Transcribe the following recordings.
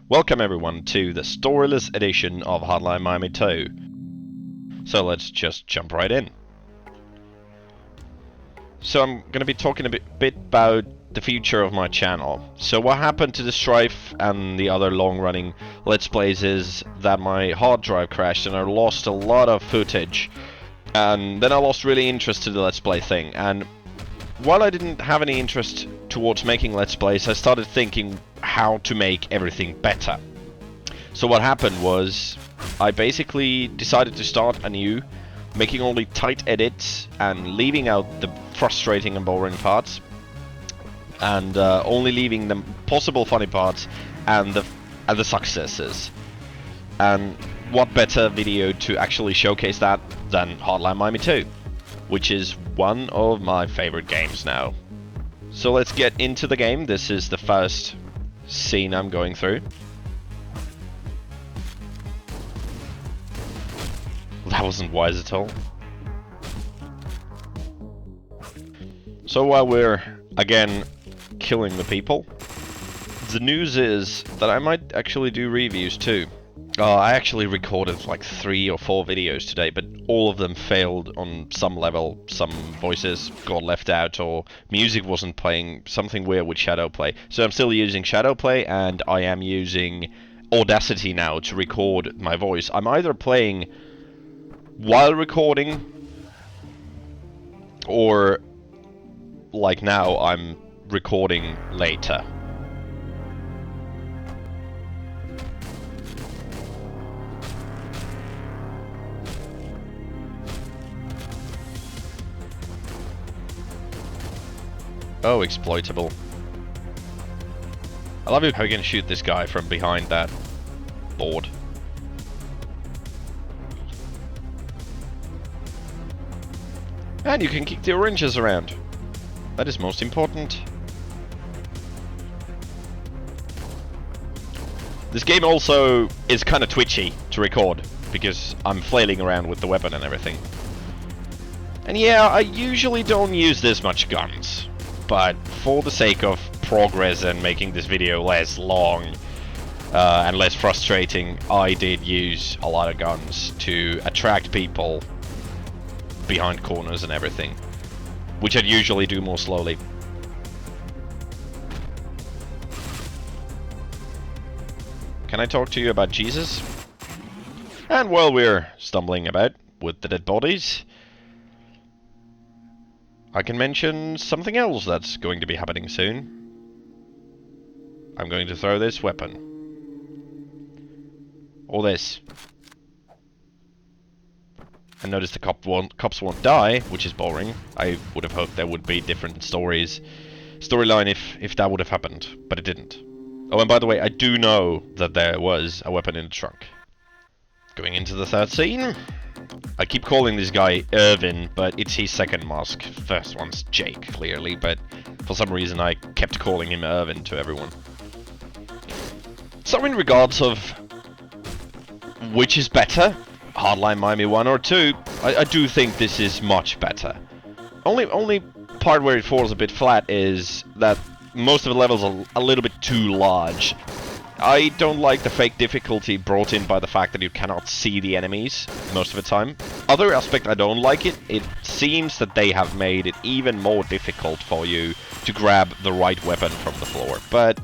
Welcome everyone to the storyless edition of Hotline Miami 2. So let's just jump right in. So I'm going to be talking a bit about the future of my channel. So what happened to the Strife and the other long-running Let's Plays is that my hard drive crashed and I lost a lot of footage. And then I lost really interest to the Let's Play thing. And while I didn't have any interest towards making Let's Plays, I started thinking how to make everything better. So what happened was, I basically decided to start anew, making only tight edits and leaving out the frustrating and boring parts, and only leaving the possible funny parts and the successes. And what better video to actually showcase that than Hotline Miami 2, which is one of my favorite games now. So let's get into the game. This is the first scene I'm going through. That wasn't wise at all. So while we're again killing the people, the news is that I might actually do reviews too. I actually recorded like 3 or 4 videos today, but all of them failed on some level. Some voices got left out, or music wasn't playing, something weird with Shadowplay. So I'm still using Shadowplay, and I am using Audacity now to record my voice. I'm either playing while recording, or like now, I'm recording later. Oh, exploitable. I love how you can shoot this guy from behind that board. And you can kick the oranges around. That is most important. This game also is kind of twitchy to record, because I'm flailing around with the weapon and everything. And yeah, I usually don't use this much guns. But for the sake of progress and making this video less long and less frustrating, I did use a lot of guns to attract people behind corners and everything, which I'd usually do more slowly. Can I talk to you about Jesus? And while we're stumbling about with the dead bodies, I can mention something else that's going to be happening soon. I'm going to throw this weapon. Or this. And notice the cops won't die, which is boring. I would have hoped there would be different storyline if that would have happened, but it didn't. Oh, and by the way, I do know that there was a weapon in the trunk. Going into the third scene. I keep calling this guy Irvin, but it's his second mask. First one's Jake, clearly, but for some reason I kept calling him Irvin to everyone. So in regards of which is better, Hotline Miami 1 or 2, I do think this is much better. Only part where it falls a bit flat is that most of the levels are a little bit too large. I don't like the fake difficulty brought in by the fact that you cannot see the enemies most of the time. Other aspect I don't like it seems that they have made it even more difficult for you to grab the right weapon from the floor, but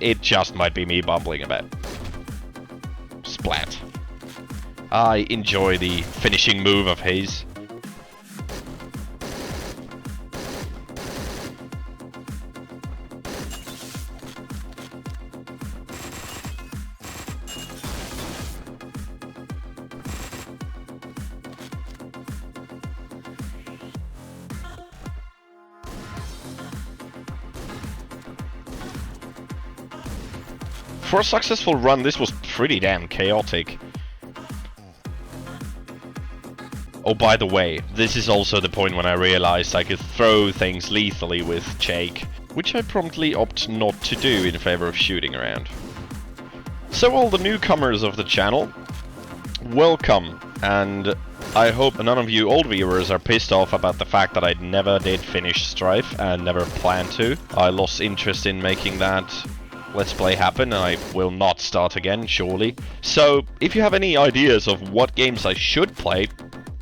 it just might be me bumbling a bit. Splat. I enjoy the finishing move of his. For a successful run, this was pretty damn chaotic. Oh, by the way, this is also the point when I realized I could throw things lethally with Jake, which I promptly opt not to do in favor of shooting around. So all the newcomers of the channel, welcome, and I hope none of you old viewers are pissed off about the fact that I never did finish Strife and never planned to. I lost interest in making that Let's Play happen, and I will not start again, surely. So, if you have any ideas of what games I should play,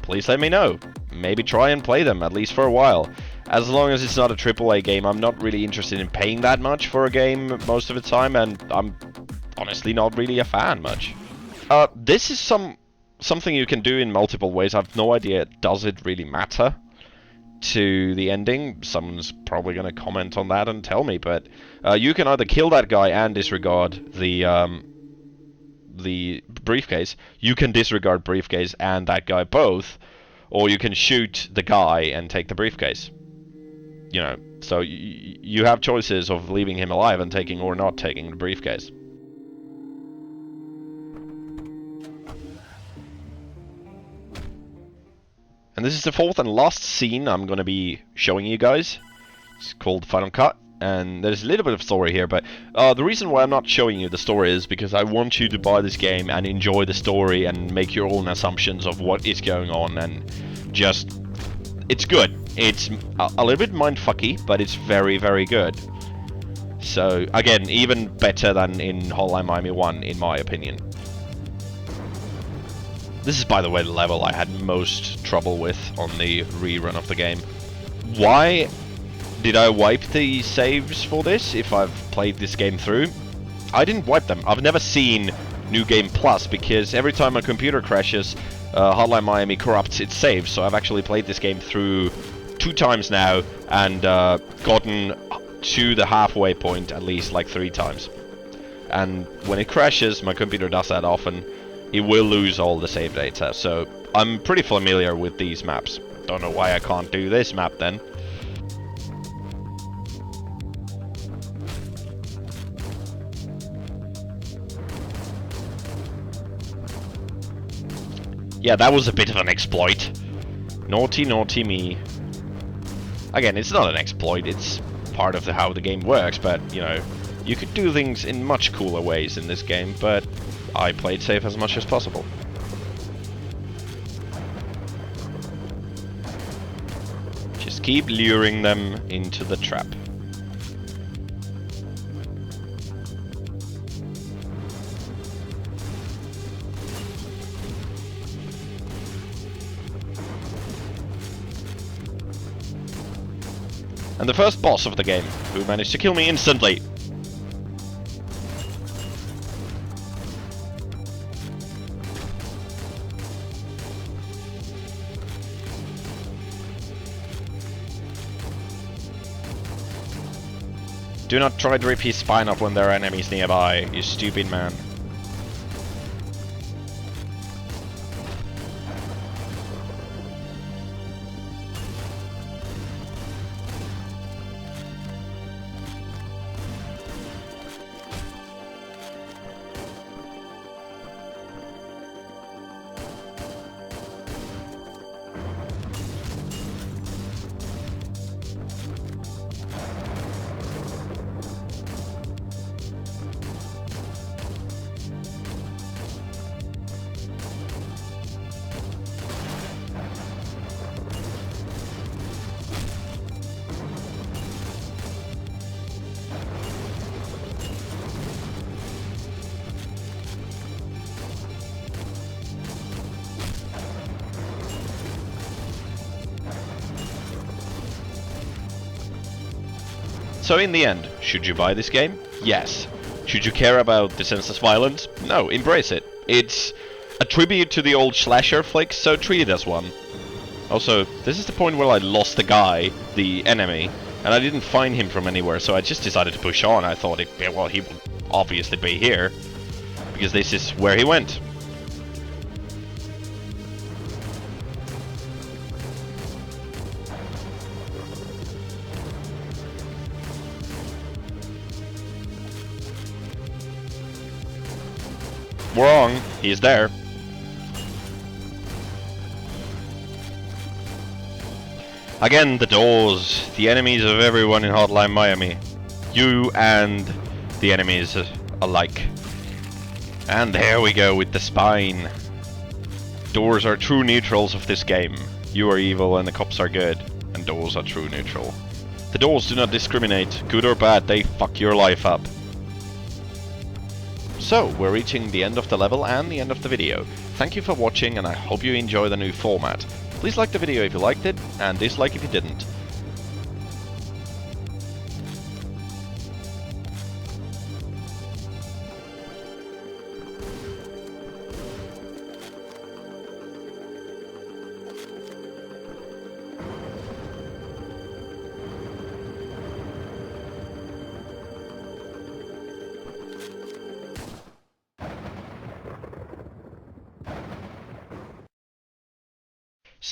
please let me know. Maybe try and play them, at least for a while. As long as it's not a AAA game, I'm not really interested in paying that much for a game most of the time, and I'm honestly not really a fan much. This is something you can do in multiple ways. I've no idea, does it really matter to the ending? Someone's probably going to comment on that and tell me, but you can either kill that guy and disregard the briefcase. You can disregard briefcase and that guy both, or you can shoot the guy and take the briefcase. You know, so you have choices of leaving him alive and taking or not taking the briefcase. And this is the fourth and last scene I'm going to be showing you guys. It's called Final Cut, and there's a little bit of story here, but the reason why I'm not showing you the story is because I want you to buy this game and enjoy the story and make your own assumptions of what is going on, and just... it's good. It's a little bit mindfucky, but it's very, very good. So, again, even better than in Hotline Miami 1, in my opinion. This is, by the way, the level I had most trouble with on the rerun of the game. Why did I wipe the saves for this, if I've played this game through? I didn't wipe them. I've never seen New Game Plus, because every time my computer crashes, Hotline Miami corrupts its saves, so I've actually played this game through 2 times now, and gotten to the halfway point at least like 3 times. And when it crashes, my computer does that often, it will lose all the save data, so I'm pretty familiar with these maps. Don't know why I can't do this map then. Yeah, that was a bit of an exploit. Naughty, naughty me. Again, it's not an exploit, it's part of how the game works, but, you know, you could do things in much cooler ways in this game, but I played safe as much as possible. Just keep luring them into the trap. And the first boss of the game, who managed to kill me instantly. Do not try to rip his spine off when there are enemies nearby, you stupid man. So in the end, should you buy this game? Yes. Should you care about the senseless violence? No, embrace it. It's a tribute to the old slasher flicks, so treat it as one. Also, this is the point where I lost the guy, the enemy, and I didn't find him from anywhere, so I just decided to push on. I thought, well, he would obviously be here, because this is where he went. Wrong, he's there. Again, the doors, the enemies of everyone in Hotline Miami. You and the enemies alike. And there we go with the spine. Doors are true neutrals of this game. You are evil and the cops are good. And doors are true neutral. The doors do not discriminate, good or bad, they fuck your life up. So, we're reaching the end of the level and the end of the video. Thank you for watching and I hope you enjoy the new format. Please like the video if you liked it, and dislike if you didn't.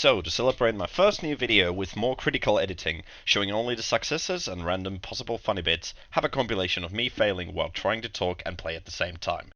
So, to celebrate my first new video with more critical editing, showing only the successes and random possible funny bits, have a compilation of me failing while trying to talk and play at the same time.